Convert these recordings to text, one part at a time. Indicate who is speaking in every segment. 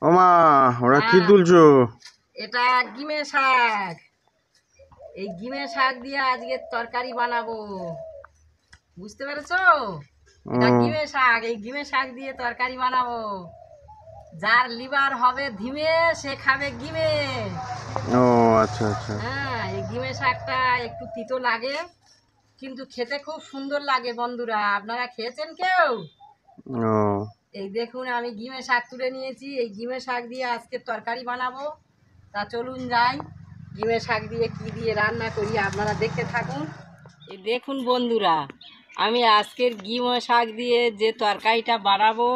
Speaker 1: ওমা, ওরা কি
Speaker 2: হ্যাঁ,
Speaker 1: তুলছো?
Speaker 2: এটা গিমে শাক। এই গিমে শাক দিয়ে আজকে তরকারি বানাবো, বুঝতে পেরেছো? এটা
Speaker 1: ও
Speaker 2: গিমে শাক, এই গিমে শাক দিয়ে তরকারি বানাবো। যার লিভার হবে ধিমে সে খাবে গিমে।
Speaker 1: ও আচ্ছা আচ্ছা।
Speaker 2: হ্যাঁ, এই গিমে শাকটা একটু তিতো লাগে, কিন্তু খেতে খুব সুন্দর লাগে। বন্ধুরা, আপনারা খেয়েছেন কেউ?
Speaker 1: ও
Speaker 2: এই দেখুন, আমি গিমে শাক তুলে নিয়েছি। এই গিমে শাক দিয়ে আজকে তরকারি বানাবো। তা চলুন যাই, গিমে শাক দিয়ে কি দিয়ে রান্না করি আপনারা দেখতে থাকুন। এই দেখুন বন্ধুরা, আমি আজকের গিমে শাক দিয়ে যে তরকারিটা বানাবো,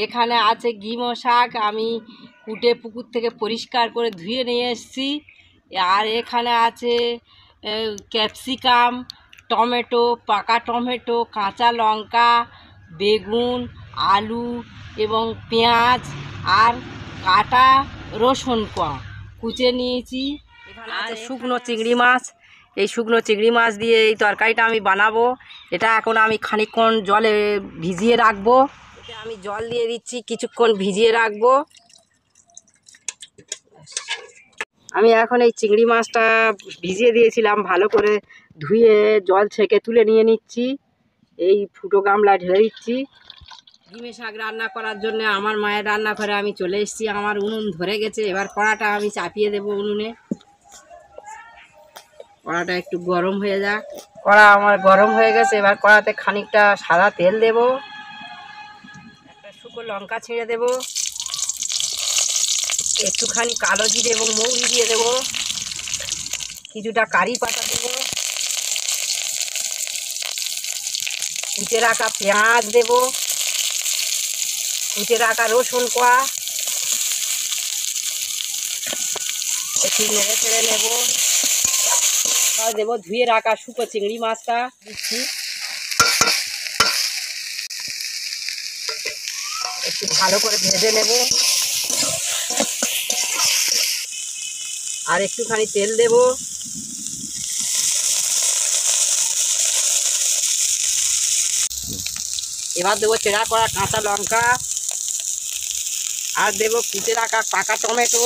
Speaker 2: এখানে আছে গিমে শাক। আমি কুটে পুকুর থেকে পরিষ্কার করে ধুয়ে নিয়ে এসেছি। আর এখানে আছে ক্যাপসিকাম, টমেটো, পাকা টমেটো, কাঁচা লঙ্কা, বেগুন, আলু এবং পেঁয়াজ আর কাটা রসুন কুচে নিয়েছি। এখানে আছে শুকনো চিংড়ি মাছ। এই শুকনো চিংড়ি মাছ দিয়ে এই তরকারিটা আমি বানাবো। এটা এখন আমি খানিকক্ষণ জলে ভিজিয়ে রাখবো। এতে আমি জল দিয়ে দিচ্ছি, কিছুক্ষণ ভিজিয়ে রাখবো। আমি এখন এই চিংড়ি মাছটা ভিজিয়ে দিয়েছিলাম, ভালো করে ধুয়ে জল ছেঁকে তুলে নিয়ে নিচ্ছি। এই ফুটো গামলা ঢেলে দিচ্ছি। ডিমে শাক রান্না করার জন্য আমার মায়ের রান্নাঘরে আমি চলে এসেছি। আমার উনুন ধরে গেছে, এবার কড়াটা আমি চাপিয়ে দেবো উনুনে। কড়াটা একটু গরম হয়ে যাক। কড়া আমার গরম হয়ে গেছে, এবার কড়াতে খানিকটা সাদা তেল দেব, একটা শুকনো লঙ্কা ছিঁড়ে দেব, একটুখানি কালো জিরে এবং মৌরি দিয়ে দেব, কিছুটা কারি পাতা দেব, কুচে রাখা পেঁয়াজ দেব, কুচে রাখা রসুন কোয়া, একটু নেড়ে চেড়ে নেব। দেবো ধুয়ে রাখা শুকনো চিংড়ি মাছটা দিচ্ছি, একটু ভালো করে ভেজে নেব। আর একটুখানি তেল দেব, এবার দেবো চেরা করা কাঁচা লঙ্কা, আর দেবো কুচে রাখা পাকা টমেটো,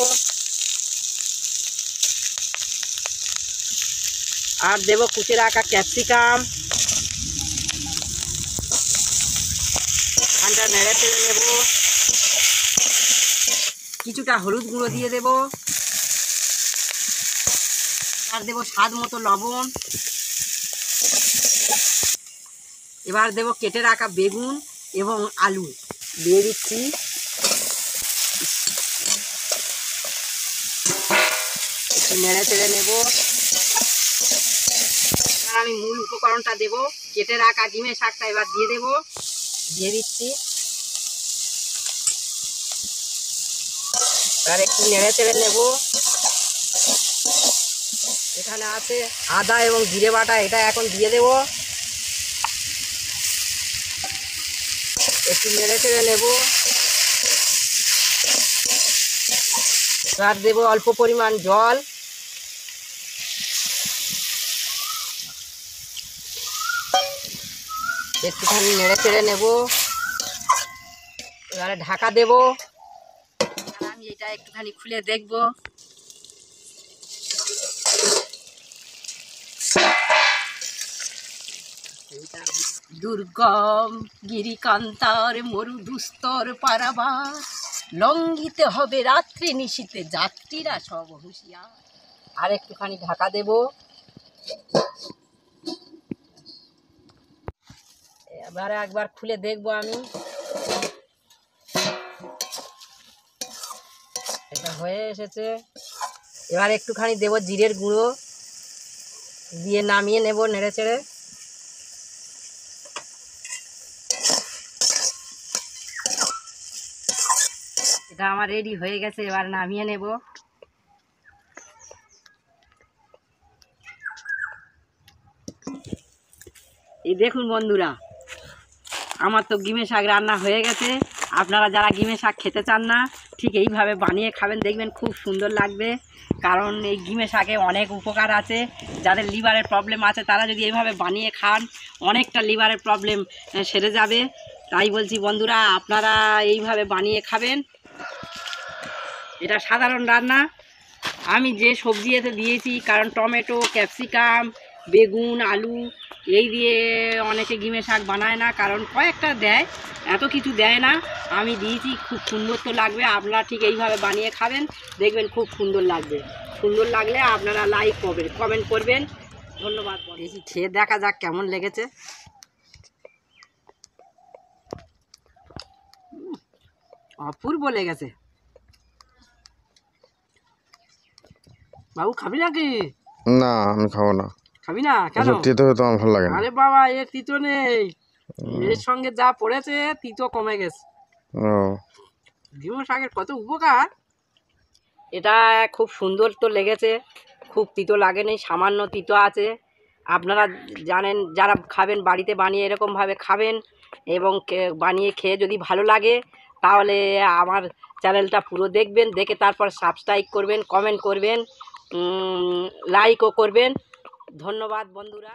Speaker 2: আর দেবো কুচে রাখা ক্যাপসিকাম। ঠান্ডা নেড়ে চেড়ে নেব, কিছুটা হলুদ গুঁড়ো দিয়ে দেব, আর দেবো স্বাদ মতো লবণ। এবার দেবো কেটে রাখা বেগুন এবং আলু দিয়ে দিচ্ছি। একটু নেড়ে চেড়ে নেব। আমি মূল উপকরণটা দেব, কেটে রাখা ডিমের শাকটা এবার দিয়ে দেব, দিয়ে দিচ্ছি। এবার একটু নেড়ে চেড়ে নেব। এখানে আছে আদা এবং জিরে বাটা, এটা এখন দিয়ে দেব, একটু নেড়ে চেড়ে নেব। এবার দেবো অল্প পরিমাণ জল, একটুখানি নেড়ে চেড়ে নেব। এবারে ঢাকা দেব। আমি এটা একটুখানি খুলে দেখব। দুর্গম গিরিকান্তার মরু দুস্তর পারাবার, লঙ্ঘিতে হবে রাত্রি নিশীতে যাত্রীরা সব হুঁশিয়ার। আর একটুখানি ঢাকা দেব। এবারে একবার খুলে দেখবো আমি। এটা হয়ে এসেছে। এবার একটুখানি দেব জিরের গুঁড়ো, দিয়ে নামিয়ে নেব নেড়ে চেড়ে। এটা আমার রেডি হয়ে গেছে, এবার নামিয়ে নেব। এই দেখুন বন্ধুরা, আমার তো গিমে শাক রান্না হয়ে গেছে। আপনারা যারা গিমে শাক খেতে চান না, ঠিক এইভাবে বানিয়ে খাবেন, দেখবেন খুব সুন্দর লাগবে। কারণ এই গিমে শাকে অনেক উপকার আছে। যাদের লিভারের প্রবলেম আছে তারা যদি এইভাবে বানিয়ে খান, অনেকটা লিভারের প্রবলেম সেরে যাবে। তাই বলছি বন্ধুরা, আপনারা এইভাবে বানিয়ে খাবেন। এটা সাধারণ রান্না। আমি যে সবজি এতে দিয়েছি, কারণ টমেটো, ক্যাপসিকাম, বেগুন, আলু এই দিয়ে অনেকে ঘিমে শাক বানায় না, কারণ কয়েকটা দেয়, এত কিছু দেয় না। আমি দিয়েছি, খুব সুন্দর তো লাগবে। আপনারা ঠিক এইভাবে বানিয়ে খাবেন, দেখবেন খুব সুন্দর লাগবে। সুন্দর লাগলে আপনারা লাইক করবেন, কমেন্ট করবেন। ধন্যবাদ। দেখি খেয়ে দেখা যাক কেমন লেগেছে। অপূর্ব লেগেছে। বাবু খাবি নাকি?
Speaker 1: না আমি খাবো না,
Speaker 2: খাবি না কেন?
Speaker 1: এসব তিতো হতে আমার ভালো লাগে না।
Speaker 2: আরে বাবা, এর তিতো নেই, এর সঙ্গে যা পড়েছে তিতো কমে গেছে।
Speaker 1: ও
Speaker 2: ঘিমে শাকের কত উপকার। এটা খুব সুন্দর তো লেগেছে, খুব তিতো লাগেনি, সামান্য তিতো আছে। আপনারা জানেন, যারা খাবেন বাড়িতে বানিয়ে এরকমভাবে খাবেন, এবং বানিয়ে খেয়ে যদি ভালো লাগে তাহলে আমার চ্যানেলটা পুরো দেখবেন, দেখে তারপর সাবস্ক্রাইব করবেন, কমেন্ট করবেন, লাইকও করবেন। ধন্যবাদ বন্ধুরা।